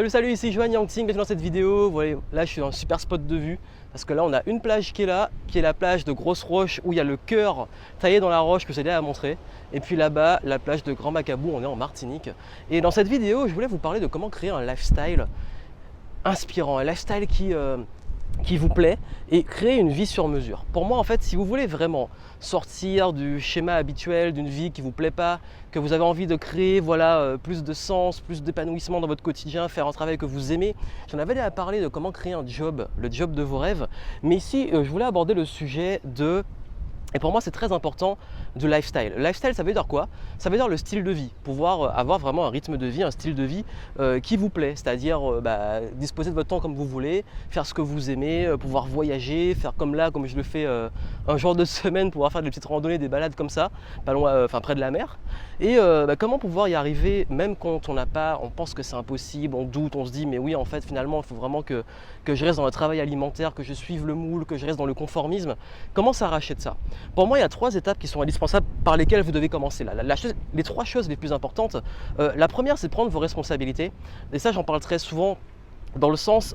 Salut, ici Johan Yangting, bienvenue dans cette vidéo. Voilà, là je suis dans un super spot de vue parce que là on a une plage qui est là, qui est la plage de Grosse Roche où il y a le cœur taillé dans la roche que j'ai déjà montré. Et puis là-bas, la plage de Grand Macabou, on est en Martinique. Et dans cette vidéo, je voulais vous parler de comment créer un lifestyle inspirant, un lifestyle qui vous plaît et créer une vie sur mesure. Pour moi, en fait, si vous voulez vraiment sortir du schéma habituel d'une vie qui ne vous plaît pas, que vous avez envie de créer plus de sens, plus d'épanouissement dans votre quotidien, faire un travail que vous aimez, j'en avais déjà parlé de comment créer un job, le job de vos rêves. Mais ici, je voulais aborder le sujet de... Et pour moi, c'est très important du lifestyle. Le lifestyle, ça veut dire quoi? Ça veut dire le style de vie, pouvoir avoir vraiment un rythme de vie, un style de vie qui vous plaît, c'est-à-dire disposer de votre temps comme vous voulez, faire ce que vous aimez, pouvoir voyager, faire comme là, comme je le fais un jour de semaine, pouvoir faire des petites randonnées, des balades comme ça, pas loin, près de la mer. Et comment pouvoir y arriver, même quand on pense que c'est impossible, on doute, on se dit mais oui, en fait, finalement, il faut vraiment que je reste dans le travail alimentaire, que je suive le moule, que je reste dans le conformisme. Comment s'arracher de ça? Pour moi, il y a 3 étapes qui sont indispensables par lesquelles vous devez commencer. Les 3 choses les plus importantes, la première, c'est prendre vos responsabilités. Et ça, j'en parle très souvent dans le sens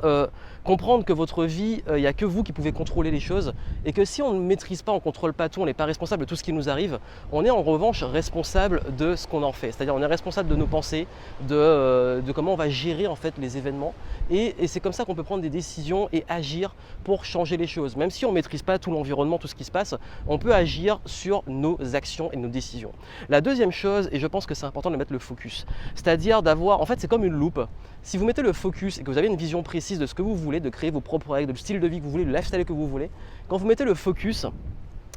comprendre que votre vie, il n'y a que vous qui pouvez contrôler les choses et que si on ne maîtrise pas, on ne contrôle pas tout, on n'est pas responsable de tout ce qui nous arrive, on est en revanche responsable de ce qu'on en fait. C'est-à-dire on est responsable de nos pensées, de comment on va gérer en fait les événements et c'est comme ça qu'on peut prendre des décisions et agir pour changer les choses. Même si on ne maîtrise pas tout l'environnement, tout ce qui se passe, on peut agir sur nos actions et nos décisions. La deuxième chose, et je pense que c'est important de mettre le focus, c'est-à-dire d'avoir, en fait c'est comme une loupe, si vous mettez le focus et que vous avez une vision précise de ce que vous voulez, de créer vos propres règles, de style de vie que vous voulez, le lifestyle que vous voulez, quand vous mettez le focus,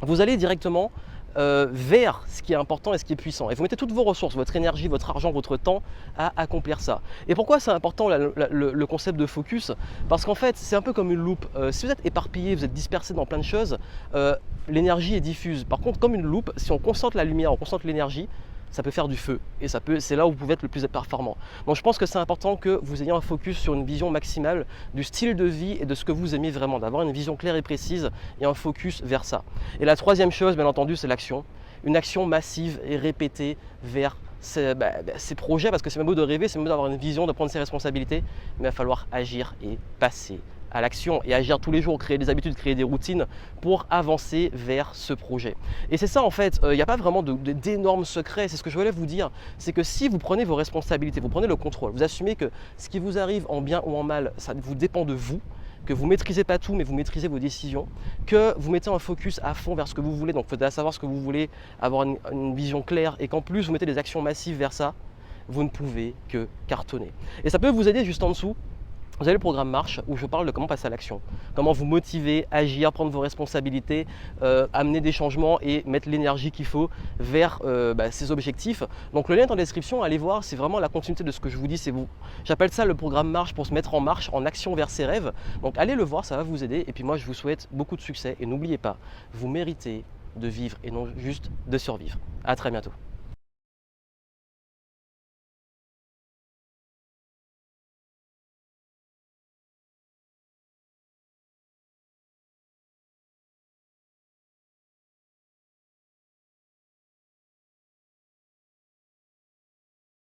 vous allez directement vers ce qui est important et ce qui est puissant. Et vous mettez toutes vos ressources, votre énergie, votre argent, votre temps à accomplir ça. Et pourquoi c'est important le concept de focus? Parce qu'en fait, c'est un peu comme une loupe. Si vous êtes éparpillé, vous êtes dispersé dans plein de choses, l'énergie est diffuse. Par contre, comme une loupe, si on concentre la lumière, on concentre l'énergie, ça peut faire du feu et c'est là où vous pouvez être le plus performant. Donc je pense que c'est important que vous ayez un focus sur une vision maximale du style de vie et de ce que vous aimez vraiment, d'avoir une vision claire et précise et un focus vers ça. Et la troisième chose, bien entendu, c'est l'action. Une action massive et répétée vers ces projets, parce que c'est même beau de rêver, c'est même beau d'avoir une vision, de prendre ses responsabilités, mais il va falloir agir et passer à l'action et agir tous les jours, créer des habitudes, créer des routines pour avancer vers ce projet. Et c'est ça en fait, il n'y a pas vraiment d'énormes secrets, c'est ce que je voulais vous dire, c'est que si vous prenez vos responsabilités, vous prenez le contrôle, vous assumez que ce qui vous arrive en bien ou en mal, ça vous dépend de vous, que vous ne maîtrisez pas tout mais vous maîtrisez vos décisions, que vous mettez un focus à fond vers ce que vous voulez, donc il faut savoir ce que vous voulez, avoir une vision claire et qu'en plus vous mettez des actions massives vers ça, vous ne pouvez que cartonner. Et ça peut vous aider juste en dessous. Vous avez le programme Marche où je parle de comment passer à l'action, comment vous motiver, agir, prendre vos responsabilités, amener des changements et mettre l'énergie qu'il faut vers ces objectifs. Donc le lien est en description, allez voir, c'est vraiment la continuité de ce que je vous dis. J'appelle ça le programme Marche pour se mettre en marche, en action vers ses rêves. Donc allez le voir, ça va vous aider. Et puis moi je vous souhaite beaucoup de succès et n'oubliez pas, vous méritez de vivre et non juste de survivre. À très bientôt.